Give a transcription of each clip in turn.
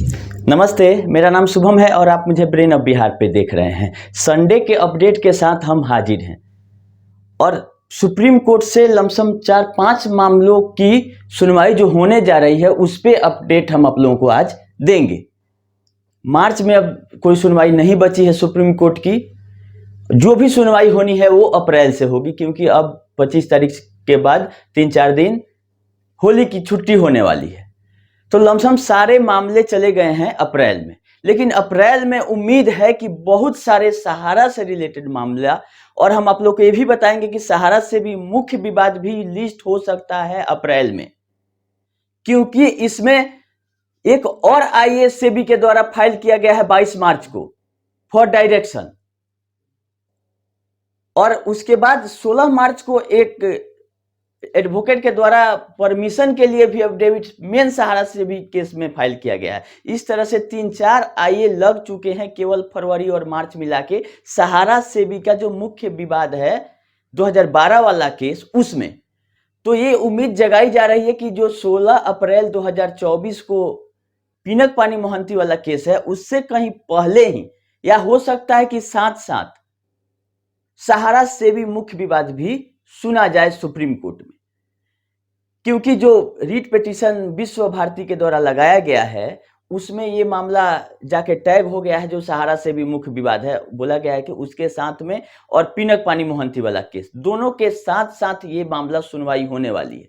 नमस्ते, मेरा नाम शुभम है और आप मुझे ब्रेन ऑफ बिहार पे देख रहे हैं। संडे के अपडेट के साथ हम हाजिर हैं और सुप्रीम कोर्ट से लमसम 4-5 मामलों की सुनवाई जो होने जा रही है उस पे अपडेट हम आप लोगों को आज देंगे। मार्च में अब कोई सुनवाई नहीं बची है सुप्रीम कोर्ट की। जो भी सुनवाई होनी है वो अप्रैल से होगी, क्योंकि अब 25 तारीख के बाद 3-4 दिन होली की छुट्टी होने वाली है। तो लमसम सारे मामले चले गए हैं अप्रैल में, लेकिन अप्रैल में उम्मीद है कि बहुत सारे सहारा से रिलेटेड मामला, और हम आप लोग को ये भी बताएंगे कि सहारा से भी मुख्य विवाद भी लिस्ट हो सकता है अप्रैल में, क्योंकि इसमें एक और आईएएस सेबी के द्वारा फाइल किया गया है 22 मार्च को फॉर डायरेक्शन, और उसके बाद 16 मार्च को एक एडवोकेट के द्वारा परमिशन के लिए भी एफिडेविट मेन सहारा से भी केस में फाइल किया गया है। इस तरह से 3-4 आईए लग चुके हैं केवल फरवरी और मार्च मिला के सहारा सेबी का जो मुख्य विवाद है 2012 वाला केस उसमें। तो ये उम्मीद जगाई जा रही है कि जो 16 अप्रैल 2024 को पिनक पानी मोहंती वाला केस है उससे कहीं पहले ही, या हो सकता है कि साथ साथ सहारा सेबी मुख्य विवाद भी सुना जाए सुप्रीम कोर्ट में, क्योंकि जो रीट पिटीशन विश्व भारती के द्वारा लगाया गया है उसमें ये मामला जाके टैग हो गया है। जो सहारा से भी मुख्य विवाद है, बोला गया है कि उसके साथ में और पिनक पानी मोहंती वाला केस दोनों के साथ साथ ये मामला सुनवाई होने वाली है।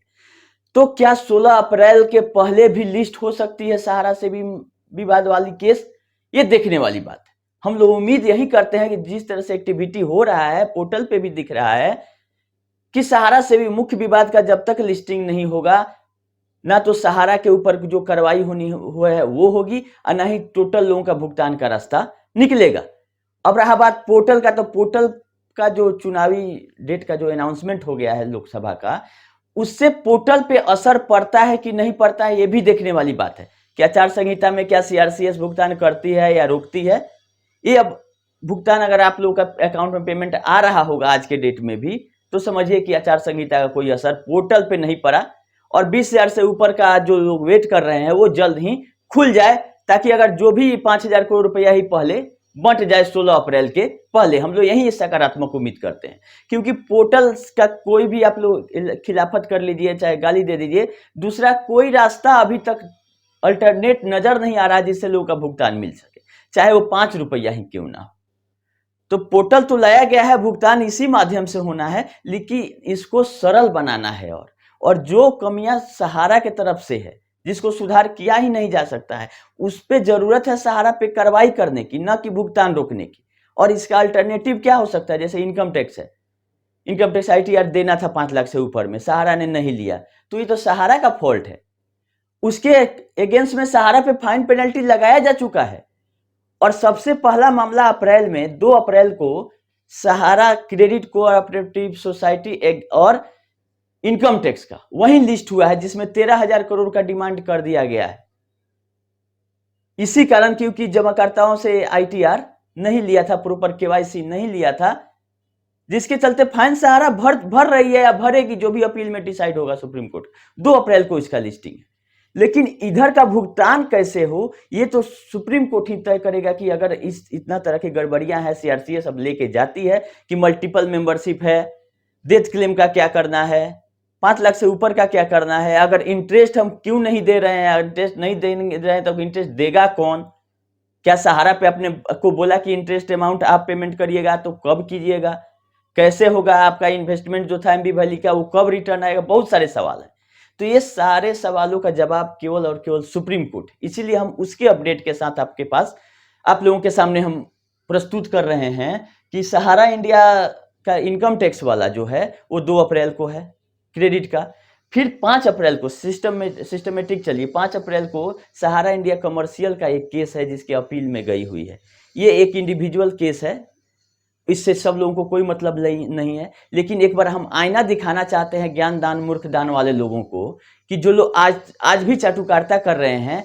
तो क्या 16 अप्रैल के पहले भी लिस्ट हो सकती है सहारा से भी विवाद वाली केस? ये देखने वाली बात है। हम लोग उम्मीद यही करते हैं कि जिस तरह से एक्टिविटी हो रहा है, पोर्टल पे भी दिख रहा है कि सहारा से भी मुख्य विवाद का जब तक लिस्टिंग नहीं होगा, ना तो सहारा के ऊपर जो कार्रवाई होनी हुआ है वो होगी और ना ही टोटल लोगों का भुगतान का रास्ता निकलेगा। अब रहा बात पोर्टल का, तो पोर्टल का जो चुनावी डेट का जो अनाउंसमेंट हो गया है लोकसभा का, उससे पोर्टल पे असर पड़ता है कि नहीं पड़ता है ये भी देखने वाली बात है। क्या आचार संहिता में क्या सीआरसीएस भुगतान करती है या रोकती है? ये अब भुगतान अगर आप लोगों का अकाउंट में पेमेंट आ रहा होगा आज के डेट में भी, तो समझिए कि आचार संहिता का कोई असर पोर्टल पे नहीं पड़ा, और 20,000 से ऊपर का जो लोग वेट कर रहे हैं वो जल्द ही खुल जाए, ताकि अगर जो भी 5,000 करोड़ रुपया ही पहले बंट जाए 16 अप्रैल के पहले। हम लोग यही सकारात्मक उम्मीद करते हैं, क्योंकि पोर्टल का कोई भी आप लोग खिलाफत कर लीजिए चाहे गाली दे दीजिए, दूसरा कोई रास्ता अभी तक अल्टरनेट नजर नहीं आ रहा जिससे लोगों का भुगतान मिल सके, चाहे वो 5 रुपया ही क्यों ना हो। तो पोर्टल तो लाया गया है, भुगतान इसी माध्यम से होना है, लेकिन इसको सरल बनाना है। और जो कमियां सहारा के तरफ से है जिसको सुधार किया ही नहीं जा सकता है, उस पे जरूरत है सहारा पे कार्रवाई करने की, न कि भुगतान रोकने की। और इसका अल्टरनेटिव क्या हो सकता है? जैसे इनकम टैक्स है, इनकम टैक्स आईटीआर देना था 5 लाख से ऊपर में, सहारा ने नहीं लिया, तो ये तो सहारा का फॉल्ट है। उसके अगेंस्ट में सहारा पे फाइन पेनल्टी लगाया जा चुका है। और सबसे पहला मामला अप्रैल में 2 अप्रैल को सहारा क्रेडिट कोऑपरेटिव सोसाइटी और इनकम टैक्स का वही लिस्ट हुआ है, जिसमें 13,000 करोड़ का डिमांड कर दिया गया है। इसी कारण, क्योंकि जमाकर्ताओं से आईटीआर नहीं लिया था, प्रॉपर केवाईसी नहीं लिया था, जिसके चलते फाइन सहारा भर रही है या भरेगी, जो भी अपील में डिसाइड होगा सुप्रीम कोर्ट। 2 अप्रैल को इसका लिस्टिंग है, लेकिन इधर का भुगतान कैसे हो ये तो सुप्रीम कोर्ट ही तय करेगा। कि अगर इतना तरह की गड़बड़ियां हैं, सीआरसीएस अब लेके जाती है कि मल्टीपल मेंबरशिप है, डेथ क्लेम का क्या करना है, 5 लाख से ऊपर का क्या करना है, अगर इंटरेस्ट हम क्यों नहीं दे रहे हैं, इंटरेस्ट नहीं दे रहे हैं तो इंटरेस्ट देगा कौन? क्या सहारा पे अपने को बोला कि इंटरेस्ट अमाउंट आप पेमेंट करिएगा, तो कब कीजिएगा, कैसे होगा, आपका इन्वेस्टमेंट जो था एमबी वैली का वो कब रिटर्न आएगा? बहुत सारे सवाल है। तो ये सारे सवालों का जवाब केवल और केवल सुप्रीम कोर्ट, इसीलिए हम उसके अपडेट के साथ आपके पास, आप लोगों के सामने हम प्रस्तुत कर रहे हैं कि सहारा इंडिया का इनकम टैक्स वाला जो है वो 2 अप्रैल को है क्रेडिट का। फिर 5 अप्रैल को सिस्टमेटिक चलिए, 5 अप्रैल को सहारा इंडिया कमर्शियल का एक केस है जिसके अपील में गई हुई है। ये एक इंडिविजुअल केस है, इससे सब लोगों को कोई मतलब नहीं है, लेकिन एक बार हम आईना दिखाना चाहते हैं ज्ञान दान मूर्ख दान वाले लोगों को, कि जो लोग आज भी चाटुकारिता कर रहे हैं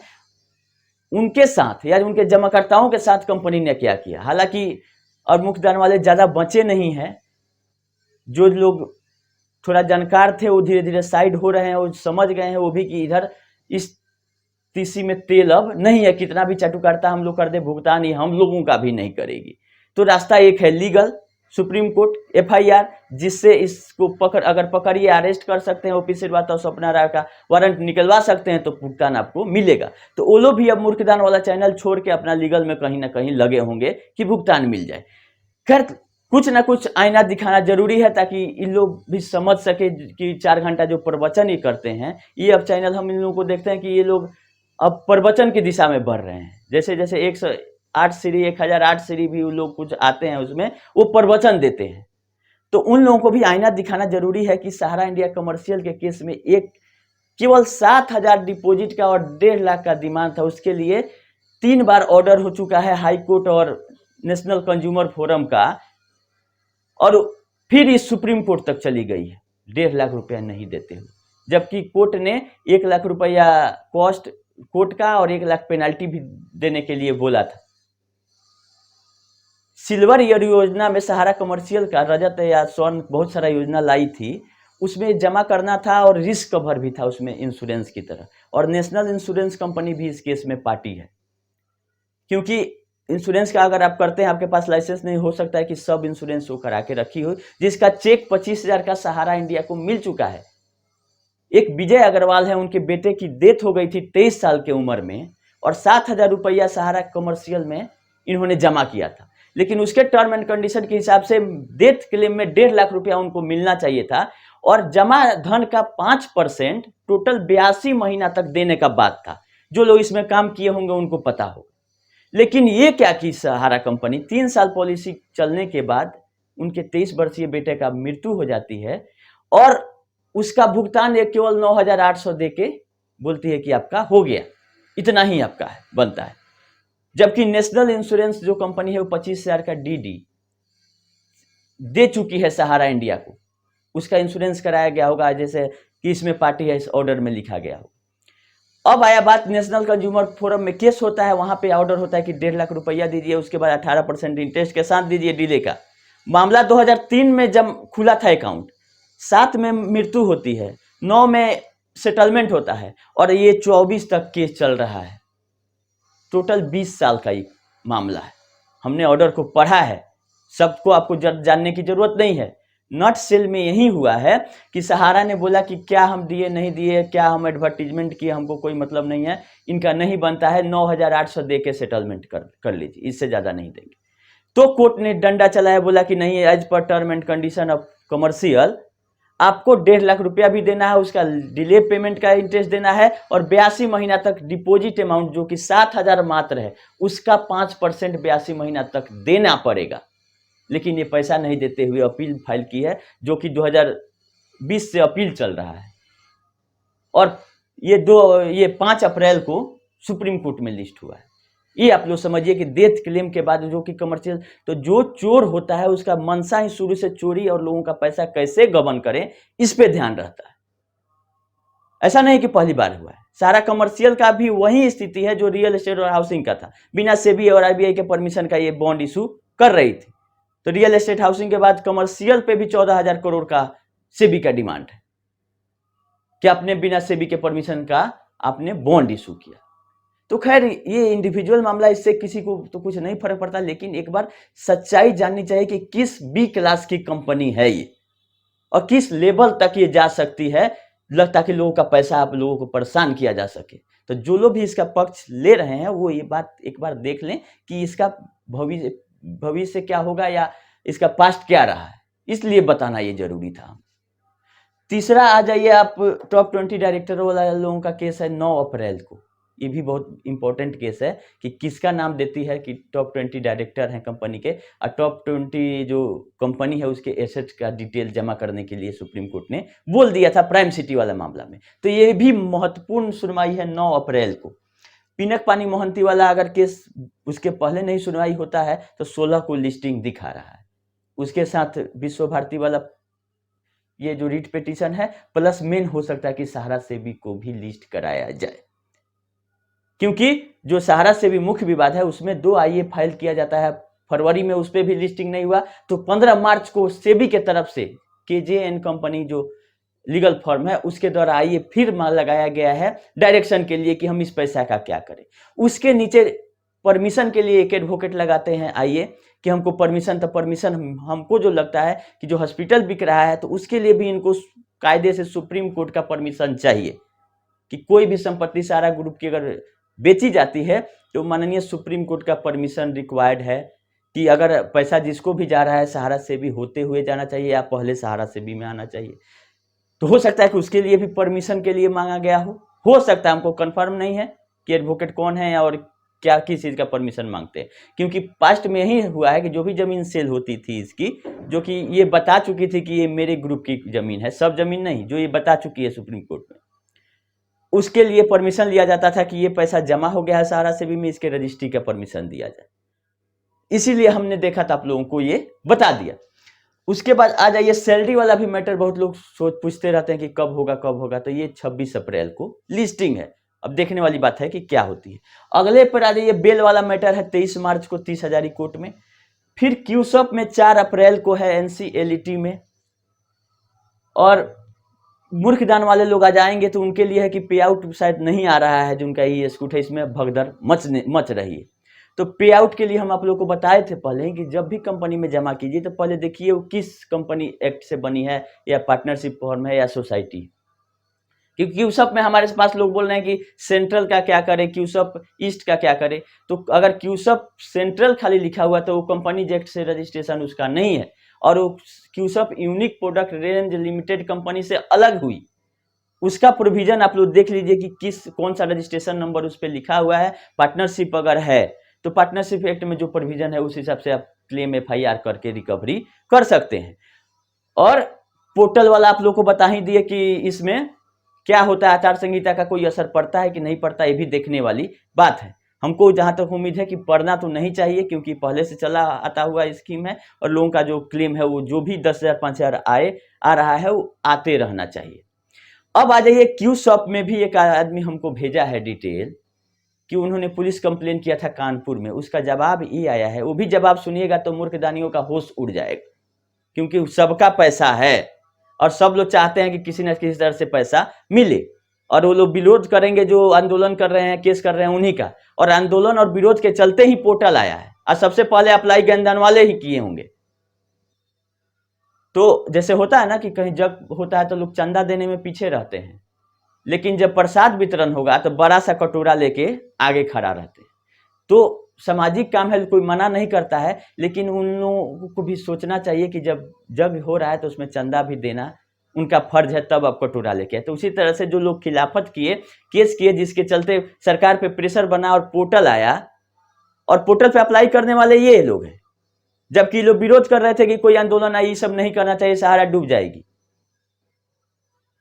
उनके साथ या उनके जमाकर्ताओं के साथ कंपनी ने क्या किया। हालांकि और मुख्य दान वाले ज्यादा बचे नहीं हैं, जो लोग थोड़ा जानकार थे वो धीरे धीरे साइड हो रहे हैं, वो समझ गए हैं वो भी कि इधर इस तीसी में तेल अब नहीं है, कितना भी चाटुकारिता हम लोग कर दे भुगतान ही हम लोगों का भी नहीं करेगी। तो रास्ता एक है लीगल, सुप्रीम कोर्ट एफआईआर, जिससे इसको अगर पकड़िए अरेस्ट कर सकते हैं ओपी श्रीवास्तव और स्वप्ना राय का वारंट निकलवा सकते हैं तो भुगतान आपको मिलेगा। तो वो लोग भी अब मूर्खदान वाला चैनल छोड़ के अपना लीगल में कहीं ना कहीं लगे होंगे कि भुगतान मिल जाए। खैर कुछ ना कुछ आईना दिखाना जरूरी है ताकि इन लोग भी समझ सके कि 4 घंटा जो प्रवचन ही करते हैं, ये अब चैनल हम इन लोगों को देखते हैं कि ये लोग अब प्रवचन की दिशा में बढ़ रहे हैं। जैसे जैसे 108 सीरी 1008 सीरी भी लोग कुछ आते हैं उसमें वो प्रवचन देते हैं। तो उन लोगों को भी आईना दिखाना जरूरी है कि सहारा इंडिया कमर्शियल के केस में एक केवल 7,000 डिपॉजिट का और 1.5 लाख का डिमांड था, उसके लिए 3 बार ऑर्डर हो चुका है हाई कोर्ट और नेशनल कंज्यूमर फोरम का, और फिर इस सुप्रीम कोर्ट तक चली गई है 1.5 लाख रुपया नहीं देते हुए, जबकि कोर्ट ने 1 लाख रुपया कॉस्ट कोर्ट का और 1 लाख पेनाल्टी भी देने के लिए बोला था। सिल्वर ईयर योजना में सहारा कमर्शियल का रजत या स्वर्ण बहुत सारा योजना लाई थी, उसमें जमा करना था और रिस्क कवर भी था उसमें इंश्योरेंस की तरह, और नेशनल इंश्योरेंस कंपनी भी इस केस में पार्टी है, क्योंकि इंश्योरेंस का अगर आप करते हैं आपके पास लाइसेंस नहीं हो सकता है कि सब इंश्योरेंस वो करा के रखी हो, जिसका चेक 25,000 का सहारा इंडिया को मिल चुका है। एक विजय अग्रवाल है, उनके बेटे की डेथ हो गई थी 23 साल की उम्र में, और 7,000 रुपया सहारा कमर्शियल में इन्होंने जमा किया था, लेकिन उसके टर्म एंड कंडीशन के हिसाब से डेथ क्लेम में 1.5 लाख रुपया उनको मिलना चाहिए था, और जमा धन का 5% टोटल 82 महीना तक देने का बात था। जो लोग इसमें काम किए होंगे उनको पता होगा। लेकिन ये क्या की सहारा कंपनी 3 साल पॉलिसी चलने के बाद उनके 23 वर्षीय बेटे का मृत्यु हो जाती है, और उसका भुगतान एक केवल 9,800 दे के बोलती है कि आपका हो गया, इतना ही आपका है बनता है, जबकि नेशनल इंश्योरेंस जो कंपनी है वो 25,000 का डीडी दे चुकी है सहारा इंडिया को, उसका इंश्योरेंस कराया गया होगा जैसे कि इसमें पार्टी है इस ऑर्डर में लिखा गया होगा। अब आया बात नेशनल कंज्यूमर फोरम में केस होता है, वहां पे ऑर्डर होता है कि 1.5 लाख रुपया दीजिए, उसके बाद 18% इंटरेस्ट के साथ दीजिए डिले का। मामला 2003 में जब खुला था अकाउंट, 7 में मृत्यु होती है, 9 में सेटलमेंट होता है, और ये 24 तक केस चल रहा है। टोटल 20 साल का ये मामला है। हमने ऑर्डर को पढ़ा है, सबको आपको जानने की जरूरत नहीं है। नट सेल में यही हुआ है कि सहारा ने बोला कि क्या हम दिए नहीं दिए, क्या हम एडवर्टीजमेंट किए, हमको कोई मतलब नहीं है, इनका नहीं बनता है, 9,800 दे के सेटलमेंट कर लीजिए, इससे ज़्यादा नहीं देंगे। तो कोर्ट ने डंडा चलाया, बोला कि नहीं, as per term and condition of commercial आपको 1.5 लाख रुपया भी देना है, उसका डिले पेमेंट का इंटरेस्ट देना है, और 82 महीना तक डिपॉजिट अमाउंट जो कि 7,000 मात्र है उसका 5% 82 महीना तक देना पड़ेगा। लेकिन ये पैसा नहीं देते हुए अपील फाइल की है, जो कि 2020 से अपील चल रहा है, और ये 5 अप्रैल को सुप्रीम कोर्ट में लिस्ट हुआ है। ये आप लोग समझिए कि डेथ क्लेम के बाद जो कि कमर्शियल, तो जो चोर होता है उसका मनसा ही शुरू से चोरी और लोगों का पैसा कैसे गबन करें इस पे ध्यान रहता है। ऐसा नहीं कि पहली बार हुआ है, सारा कमर्शियल का भी वही स्थिति है जो रियल एस्टेट और हाउसिंग का था। बिना सेबी और आरबीआई के परमिशन का ये बॉन्ड इशू कर रही थी, तो रियल एस्टेट हाउसिंग के बाद कमर्शियल पे भी 14,000 करोड़ का सेबी का डिमांड है कि आपने बिना सेबी के परमिशन का आपने बॉन्ड इशू किया। तो खैर ये इंडिविजुअल मामला, इससे किसी को तो कुछ नहीं फर्क पड़ता, लेकिन एक बार सच्चाई जाननी चाहिए कि किस बी क्लास की कंपनी है ये और किस लेवल तक ये जा सकती है, ताकि लोगों का पैसा आप लोगों को परेशान किया जा सके। तो जो लोग भी इसका पक्ष ले रहे हैं वो ये बात एक बार देख लें कि इसका भविष्य क्या होगा या इसका पास्ट क्या रहा है, इसलिए बताना ये जरूरी था। तीसरा आ जाइए आप, टॉप 20 डायरेक्टर वाला लोगों का केस है 9 अप्रैल को। ये भी बहुत इंपॉर्टेंट केस है कि किसका नाम देती है कि टॉप 20 डायरेक्टर हैं कंपनी के, और टॉप 20 जो कंपनी है उसके एसेट्स का डिटेल जमा करने के लिए सुप्रीम कोर्ट ने बोल दिया था प्राइम सिटी वाला मामला में। तो ये भी महत्वपूर्ण सुनवाई है 9 अप्रैल को। पिनक पानी मोहंती वाला अगर केस उसके पहले नहीं सुनवाई होता है तो 16 को लिस्टिंग दिखा रहा है। उसके साथ विश्व भारती वाला ये जो रिट पिटीशन है, प्लस मेन हो सकता है कि सहारा सेबी को भी लिस्ट कराया जाए, क्योंकि जो सहारा सेबी मुख्य विवाद है उसमें 2 आईए फाइल किया जाता है, फरवरी में उस पर भी लिस्टिंग नहीं हुआ, तो 15 मार्च को सेबी के तरफ से केजे एंड कंपनी जो लीगल फर्म है उसके द्वारा आइए फिर लगाया गया है डायरेक्शन के लिए कि हम इस पैसा का क्या करें। उसके नीचे परमिशन के लिए एक एडवोकेट लगाते हैं आइए कि हमको परमिशन, तो परमिशन हमको जो लगता है कि जो हॉस्पिटल बिक रहा है तो उसके लिए भी इनको कायदे से सुप्रीम कोर्ट का परमिशन चाहिए कि कोई भी संपत्ति सहारा ग्रुप की अगर बेची जाती है तो माननीय सुप्रीम कोर्ट का परमिशन रिक्वायर्ड है कि अगर पैसा जिसको भी जा रहा है सहारा से भी होते हुए जाना चाहिए या पहले सहारा से भी में आना चाहिए। तो हो सकता है कि उसके लिए भी परमिशन के लिए मांगा गया हो सकता है, हमको कंफर्म नहीं है कि एडवोकेट कौन है और क्या किस चीज का परमिशन मांगते हैं, क्योंकि पास्ट में ही हुआ है कि जो भी जमीन सेल होती थी इसकी, जो कि ये बता चुकी थी कि ये मेरे ग्रुप की जमीन है, सब जमीन नहीं, जो ये बता चुकी है सुप्रीम कोर्ट में, उसके लिए परमिशन लिया जाता था कि ये पैसा जमा हो गया है सहारा से भी में, इसके रजिस्ट्री का परमिशन दिया जाए। इसीलिए हमने देखा था आप लोगों को ये बता दिया। उसके बाद आ जाइए सैलरी वाला भी मैटर, बहुत लोग पूछते रहते हैं कि कब होगा, तो ये 26 अप्रैल को लिस्टिंग है। अब देखने वाली बात है कि क्या होती है। अगले पर आ जाइए बेल वाला मैटर है 23 मार्च को 30 हजारी कोर्ट में। फिर क्यूसप में 4 अप्रैल को है एनसीएलटी में। और मूर्खदान वाले लोग आ जाएंगे तो उनके लिए है कि पे आउट शायद नहीं आ रहा है, जो उनका ई स्कूट है इसमें भगदड़ मच रही है। तो पे आउट के लिए हम आप लोग को बताए थे पहले कि जब भी कंपनी में जमा कीजिए तो पहले देखिए वो किस कंपनी एक्ट से बनी है, या पार्टनरशिप फॉर्म है या सोसाइटी। क्योंकि क्यूसप में हमारे पास लोग बोल रहे हैं कि सेंट्रल का क्या करे, क्यूसप ईस्ट का क्या करे। तो अगर क्यूसप सेंट्रल खाली लिखा हुआ तो वो कंपनी एक्ट से रजिस्ट्रेशन उसका नहीं है, और वो क्यूसप unique product range limited company से अलग हुई। उसका प्रोविजन आप लोग देख लीजिए कि कौन सा रजिस्ट्रेशन नंबर उस पर लिखा हुआ है। पार्टनरशिप अगर है तो पार्टनरशिप एक्ट में जो प्रोविजन है उस हिसाब से आप क्लेम एफआईआर करके रिकवरी कर सकते हैं। और पोर्टल वाला आप लोग को बता ही दिए कि इसमें क्या होता है, आचार संहिता का कोई असर पड़ता है कि नहीं पड़ता, ये भी देखने वाली बात है। हमको जहां तक उम्मीद है कि पढ़ना तो नहीं चाहिए, क्योंकि पहले से चला आता हुआ स्कीम है और लोगों का जो क्लेम है वो जो भी 10,000 5,000 आ रहा है वो आते रहना चाहिए। अब आ जाइए क्यूसप में भी एक आदमी हमको भेजा है डिटेल कि उन्होंने पुलिस कंप्लेन किया था कानपुर में, उसका जवाब ये आया है। वो भी जवाब सुनिएगा तो मूर्खदानियों का होश उड़ जाएगा, क्योंकि सबका पैसा है और सब लोग चाहते हैं कि किसी न किसी तरह से पैसा मिले, और वो लोग विरोध करेंगे, जो आंदोलन कर रहे हैं, केस कर रहे हैं उन्हीं का। और आंदोलन और विरोध के चलते ही पोर्टल आया है, और सबसे पहले अप्लाई ज्ञानदान वाले ही किए होंगे। तो जैसे होता है ना कि कहीं जग होता है तो लोग चंदा देने में पीछे रहते हैं, लेकिन जब प्रसाद वितरण होगा तो बड़ा सा कटोरा लेके आगे खड़ा रहते हैं। तो सामाजिक काम है, कोई मना नहीं करता है, लेकिन उन लोगों को भी सोचना चाहिए कि जब जग हो रहा है तो उसमें चंदा भी देना उनका फर्ज है, तब आप कटोरा लेके। तो उसी तरह से जो लोग खिलाफत किए, केस किए, जिसके चलते सरकार पे प्रेशर बना और पोर्टल आया, और पोर्टल पे अप्लाई करने वाले ये लोग हैं, जबकि लोग विरोध कर रहे थे कि कोई आंदोलन आई, ये सब नहीं करना चाहिए, सहारा डूब जाएगी।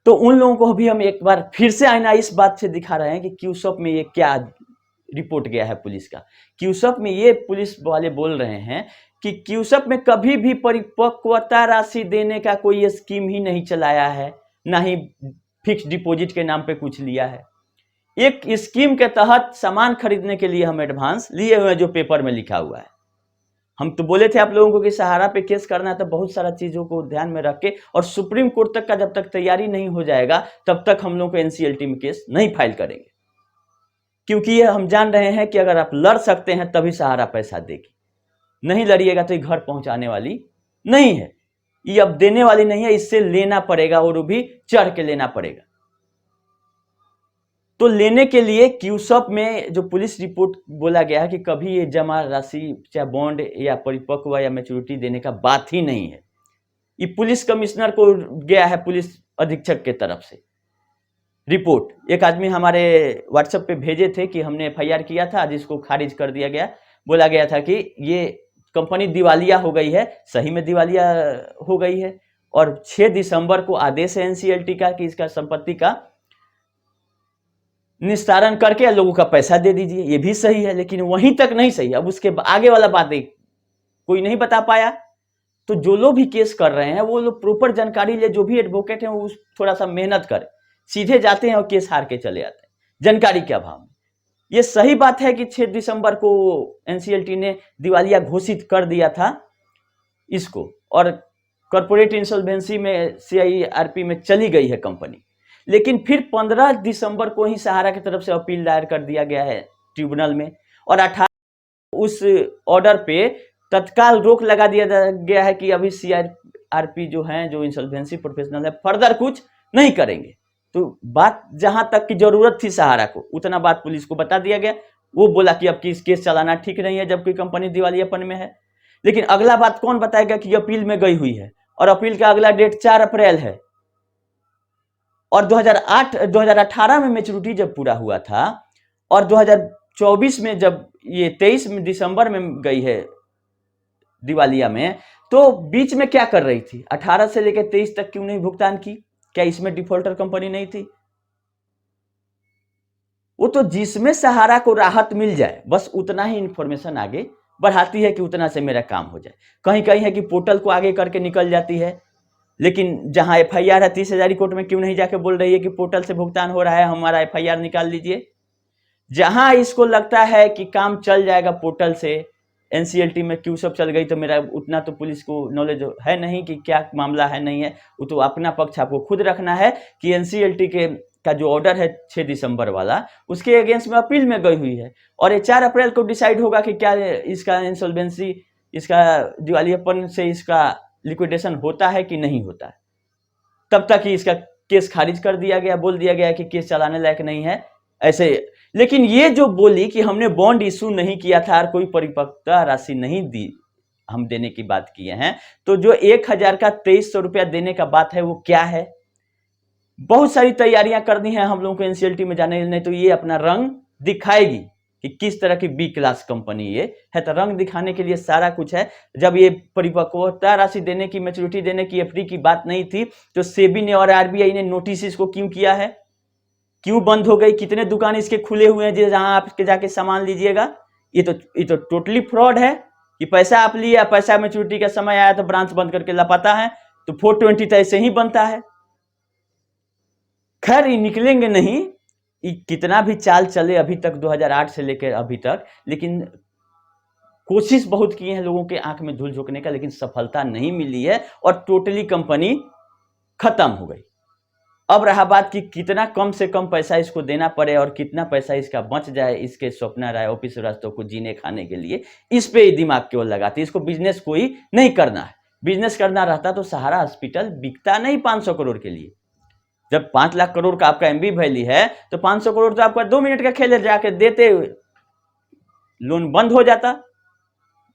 तो उन लोगों को भी हम एक बार फिर से आईना इस बात से दिखा रहे हैं कि क्यूसप में ये क्या रिपोर्ट गया है पुलिस का। क्यूसप में ये पुलिस वाले बोल रहे हैं कि क्यूसप में कभी भी परिपक्वता राशि देने का कोई स्कीम ही नहीं चलाया है, ना ही फिक्स डिपॉजिट के नाम पे कुछ लिया है। एक स्कीम के तहत सामान खरीदने के लिए हम एडवांस लिए हुए हैं, जो पेपर में लिखा हुआ है। हम तो बोले थे आप लोगों को कि सहारा पे केस करना है तो बहुत सारा चीजों को ध्यान में रख के, और सुप्रीम कोर्ट तक का जब तक तैयारी नहीं हो जाएगा तब तक हम लोग को एनसीएलटी में केस नहीं फाइल करेंगे, क्योंकि ये हम जान रहे हैं कि अगर आप लड़ सकते हैं तभी सहारा पैसा देगी, नहीं लड़िएगा तो ये घर पहुंचाने वाली नहीं है, ये अब देने वाली नहीं है, इससे लेना पड़ेगा, और वो भी चढ़ के लेना पड़ेगा। तो लेने के लिए क्यूसप में जो पुलिस रिपोर्ट बोला गया है कि कभी ये जमा राशि चाहे बॉन्ड या परिपक्व या मैच्योरिटी देने का बात ही नहीं है। ये पुलिस कमिश्नर को गया है, पुलिस अधीक्षक के तरफ से रिपोर्ट। एक आदमी हमारे व्हाट्सएप पे भेजे थे कि हमने एफआईआर किया था, जिसको खारिज कर दिया गया। बोला गया था कि ये कंपनी दिवालिया हो गई है, सही में दिवालिया हो गई है, और 6 दिसंबर को आदेश है एनसीएलटी का कि इसका संपत्ति का निस्तारण करके लोगों का पैसा दे दीजिए। ये भी सही है, लेकिन वहीं तक नहीं सही। अब उसके आगे वाला बात कोई नहीं बता पाया। तो जो लोग भी केस कर रहे हैं वो लोग प्रॉपर जानकारी ले, जो भी एडवोकेट हैं वो थोड़ा सा मेहनत करें, सीधे जाते हैं और केस हार के चले आते हैं जानकारी के अभाव में। ये सही बात है कि 6 दिसंबर को एनसीएलटी ने दिवालिया घोषित कर दिया था इसको, और कॉर्पोरेट इंसॉल्वेंसी में CIRP में चली गई है कंपनी, लेकिन फिर 15 दिसंबर को ही सहारा की तरफ से अपील दायर कर दिया गया है ट्रिब्यूनल में, और 18 उस ऑर्डर पे तत्काल रोक लगा दिया गया है कि अभी CIRP जो है, जो इंसॉल्वेंसी प्रोफेशनल है, फर्दर कुछ नहीं करेंगे। तो बात जहां तक की जरूरत थी सहारा को, उतना बात पुलिस को बता दिया गया। वो बोला कि अब किस केस चलाना ठीक नहीं है जब कोई कंपनी दिवालियापन में है। लेकिन अगला बात कौन बताएगा कि अपील में गई हुई है, और अपील का अगला डेट 4 अप्रैल है, और 2018 में मैच्योरिटी जब पूरा हुआ था, और 2024 में जब ये 23 दिसंबर में गई है दिवालिया में, तो बीच में क्या कर रही थी? 18 से लेकर 23 तक क्यों नहीं भुगतान की? क्या इसमें डिफॉल्टर कंपनी नहीं थी? वो तो जिसमें सहारा को राहत मिल जाए बस उतना ही इंफॉर्मेशन आगे बढ़ाती है कि उतना से मेरा काम हो जाए। कहीं कहीं है कि पोर्टल को आगे करके निकल जाती है, लेकिन जहां FIR है 30,000 कोर्ट में क्यों नहीं जाके बोल रही है कि पोर्टल से भुगतान हो रहा है, हमारा FIR निकाल लीजिए। जहां इसको लगता है कि काम चल जाएगा पोर्टल से, NCLT में क्यों सब चल गई, तो मेरा उतना तो पुलिस को नॉलेज है नहीं कि क्या मामला है नहीं है। वो तो अपना पक्ष आपको खुद रखना है कि NCLT का जो ऑर्डर है 6 दिसंबर वाला, उसके अगेंस्ट में अपील में गई हुई है, और ये 4 अप्रैल को डिसाइड होगा कि क्या इसका इंसॉल्वेंसी, इसका दिवालियापन से इसका लिक्विडेशन होता है कि नहीं होता है। तब तक ही इसका केस खारिज कर दिया गया, बोल दिया गया कि केस चलाने लायक नहीं है ऐसे। लेकिन ये जो बोली कि हमने बॉन्ड इशू नहीं किया था और कोई परिपक्वता राशि नहीं दी, हम देने की बात किए हैं, तो जो 1000 का 2300 रुपया देने का बात है वो क्या है? बहुत सारी तैयारियां करनी है हम लोगों को NCLT में जाने, नहीं तो ये अपना रंग दिखाएगी कि किस तरह की B क्लास कंपनी ये है। तो रंग दिखाने के लिए सारा कुछ है। जब ये परिपक्वता राशि देने की, मैच्योरिटी देने की, FD की बात नहीं थी, तो सेबी ने और RBI ने नोटिस इसको क्यों किया है? क्यों बंद हो गई? कितने दुकान इसके खुले हुए हैं जहां आप जाके सामान लीजिएगा? ये तो टोटली फ्रॉड है कि पैसा आप लिए, पैसा मैच्योरिटी का समय आया तो ब्रांच बंद करके लापता है। तो 420 तो ऐसे ही बनता है। खैर ये निकलेंगे नहीं, कितना भी चाल चले अभी तक 2008 से लेकर अभी तक, लेकिन कोशिश बहुत की है लोगों के आंख में धूल झोंकने का, लेकिन सफलता नहीं मिली है और टोटली कंपनी खत्म हो गई। अब रहा बात कि कितना कम से कम पैसा इसको देना पड़े और कितना पैसा इसका बच जाए इसके स्वप्ना राय OP श्रीवास्तव को जीने खाने के लिए, इस पे ही दिमाग केवल लगाती। इसको बिजनेस कोई नहीं करना है। बिजनेस करना रहता तो सहारा हॉस्पिटल बिकता नहीं 500 करोड़ के लिए। जब 5 लाख करोड़ का आपका MB वैल्यू है तो 500 करोड़ तो आपका 2 मिनट का खेल है, जाके देते हुए लोन बंद हो जाता,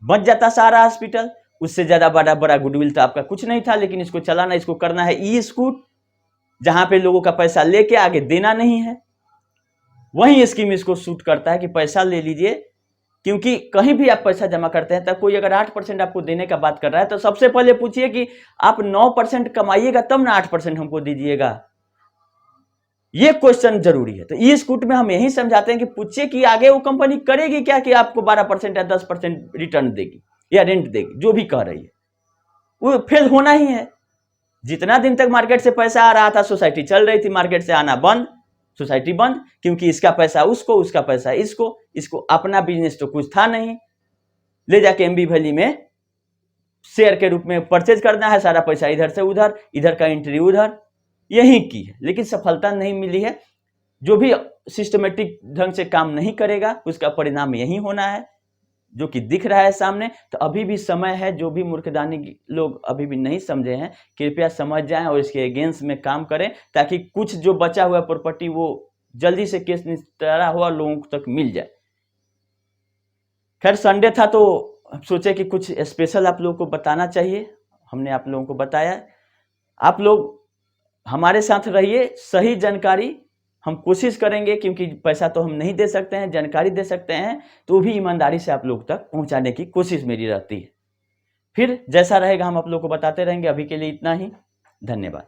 बच जाता सहारा हॉस्पिटल। उससे ज्यादा बड़ा गुडविल तो आपका कुछ नहीं था। लेकिन इसको चलाना, इसको करना है ई-स्कूट, जहां पे लोगों का पैसा लेके आगे देना नहीं है। वही स्कीम इसको सूट करता है कि पैसा ले लीजिए, क्योंकि कहीं भी आप पैसा जमा करते हैं तब कोई अगर 8% आपको देने का बात कर रहा है तो सबसे पहले पूछिए कि आप 9% कमाइएगा तब ना 8% हमको दीजिएगा। ये क्वेश्चन जरूरी है। तो ई स्कूट में हम यही समझाते हैं कि पूछिए कि आगे वो कंपनी करेगी क्या कि आपको 12% या 10% रिटर्न देगी या रेंट देगी, जो भी कह रही है वो फेल होना ही है। जितना दिन तक मार्केट से पैसा आ रहा था, सोसाइटी चल रही थी, मार्केट से आना बंद, सोसाइटी बंद, क्योंकि इसका पैसा उसको, उसका पैसा इसको अपना बिजनेस तो कुछ था नहीं। ले जाके MB वैली में शेयर के रूप में परचेज करना है, सारा पैसा इधर से उधर, इधर का एंट्री उधर, यही की है, लेकिन सफलता नहीं मिली है। जो भी सिस्टमेटिक ढंग से काम नहीं करेगा उसका परिणाम यही होना है, जो कि दिख रहा है सामने। तो अभी भी समय है, जो भी मूर्खदानी लोग अभी भी नहीं समझे हैं, कृपया समझ जाएं और इसके अगेंस्ट में काम करें, ताकि कुछ जो बचा हुआ प्रॉपर्टी वो जल्दी से केस निस्तारा हुआ लोगों तक मिल जाए। खैर संडे था तो सोचे कि कुछ स्पेशल आप लोगों को बताना चाहिए, हमने आप लोगों को बताया। आप लोग हमारे साथ रहिए, सही जानकारी हम कोशिश करेंगे, क्योंकि पैसा तो हम नहीं दे सकते हैं, जानकारी दे सकते हैं, तो भी ईमानदारी से आप लोग तक पहुंचाने की कोशिश मेरी रहती है। फिर जैसा रहेगा हम आप लोग को बताते रहेंगे। अभी के लिए इतना ही, धन्यवाद।